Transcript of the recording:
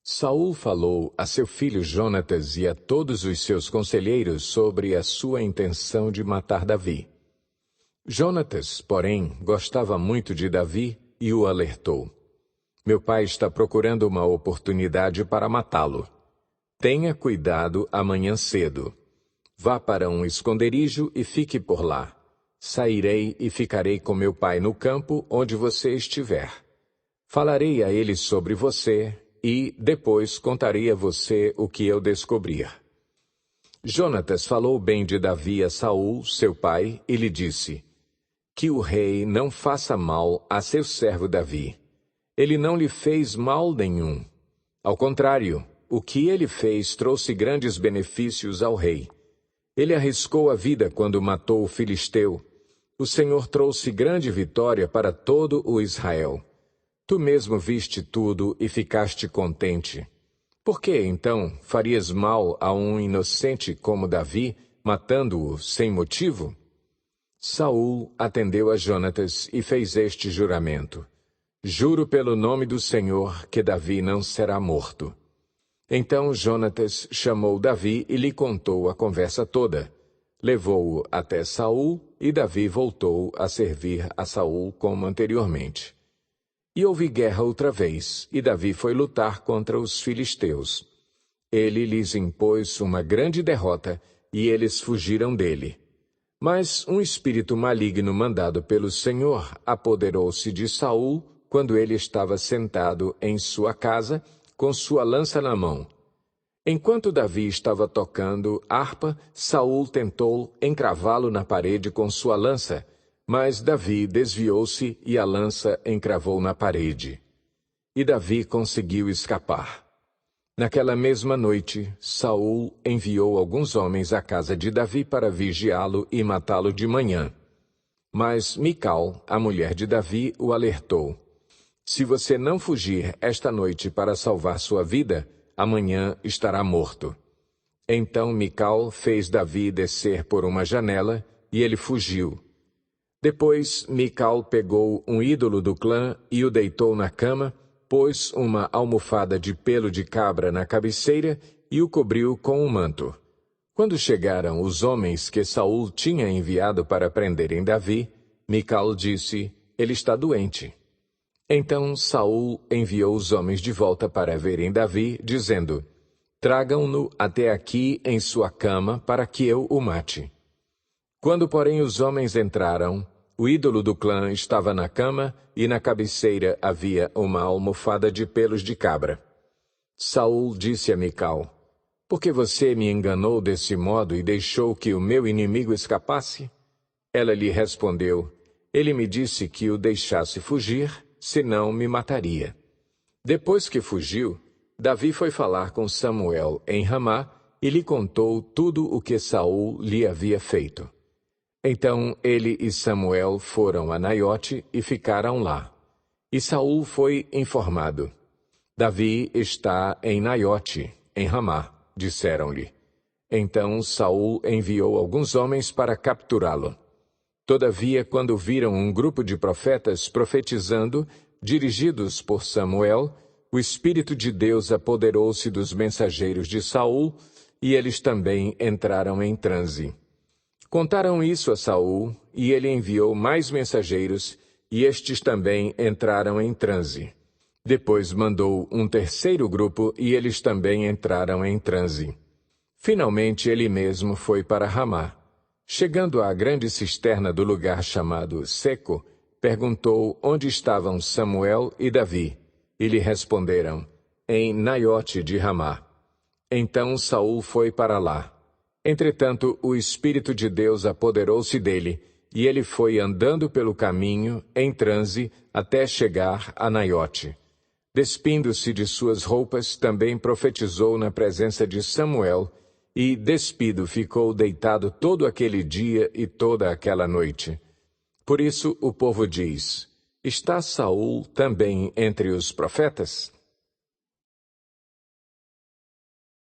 Saul falou a seu filho Jonatas e a todos os seus conselheiros sobre a sua intenção de matar Davi. Jonatas, porém, gostava muito de Davi e o alertou. Meu pai está procurando uma oportunidade para matá-lo. Tenha cuidado amanhã cedo. Vá para um esconderijo e fique por lá. Sairei e ficarei com meu pai no campo onde você estiver. Falarei a ele sobre você e, depois, contarei a você o que eu descobrir. Jonatas falou bem de Davi a Saul, seu pai, e lhe disse: que o rei não faça mal a seu servo Davi. Ele não lhe fez mal nenhum. Ao contrário, o que ele fez trouxe grandes benefícios ao rei. Ele arriscou a vida quando matou o filisteu. O Senhor trouxe grande vitória para todo o Israel. Tu mesmo viste tudo e ficaste contente. Por que, então, farias mal a um inocente como Davi, matando-o sem motivo? Saul atendeu a Jonatas e fez este juramento: Juro pelo nome do Senhor que Davi não será morto. Então Jonatas chamou Davi e lhe contou a conversa toda. Levou-o até Saul e Davi voltou a servir a Saul como anteriormente. E houve guerra outra vez, e Davi foi lutar contra os filisteus. Ele lhes impôs uma grande derrota, e eles fugiram dele. Mas um espírito maligno mandado pelo Senhor apoderou-se de Saul quando ele estava sentado em sua casa, com sua lança na mão. Enquanto Davi estava tocando harpa, Saul tentou encravá-lo na parede com sua lança, mas Davi desviou-se e a lança encravou na parede. E Davi conseguiu escapar. Naquela mesma noite, Saul enviou alguns homens à casa de Davi para vigiá-lo e matá-lo de manhã. Mas Mical, a mulher de Davi, o alertou: Se você não fugir esta noite para salvar sua vida, amanhã estará morto. Então Mical fez Davi descer por uma janela e ele fugiu. Depois Mical pegou um ídolo do clã e o deitou na cama, pôs uma almofada de pelo de cabra na cabeceira e o cobriu com um manto. Quando chegaram os homens que Saul tinha enviado para prenderem Davi, Mical disse: Ele está doente. Então Saul enviou os homens de volta para verem Davi, dizendo: Tragam-no até aqui em sua cama para que eu o mate. Quando, porém, os homens entraram, o ídolo do clã estava na cama e na cabeceira havia uma almofada de pelos de cabra. Saul disse a Mical: Por que você me enganou desse modo e deixou que o meu inimigo escapasse? Ela lhe respondeu: Ele me disse que o deixasse fugir, senão me mataria. Depois que fugiu, Davi foi falar com Samuel em Ramá e lhe contou tudo o que Saul lhe havia feito. Então ele e Samuel foram a Naiote e ficaram lá. E Saul foi informado: Davi está em Naiote, em Ramá, disseram-lhe. Então Saul enviou alguns homens para capturá-lo. Todavia, quando viram um grupo de profetas profetizando, dirigidos por Samuel, o Espírito de Deus apoderou-se dos mensageiros de Saul, e eles também entraram em transe. Contaram isso a Saul, e ele enviou mais mensageiros, e estes também entraram em transe. Depois mandou um terceiro grupo, e eles também entraram em transe. Finalmente ele mesmo foi para Ramá. Chegando à grande cisterna do lugar chamado Seco, perguntou onde estavam Samuel e Davi, e lhe responderam: em Naiote de Ramá. Então Saul foi para lá. Entretanto, o Espírito de Deus apoderou-se dele, e ele foi andando pelo caminho, em transe, até chegar a Naiote. Despindo-se de suas roupas, também profetizou na presença de Samuel, e, despido, ficou deitado todo aquele dia e toda aquela noite. Por isso o povo diz: Está Saul também entre os profetas?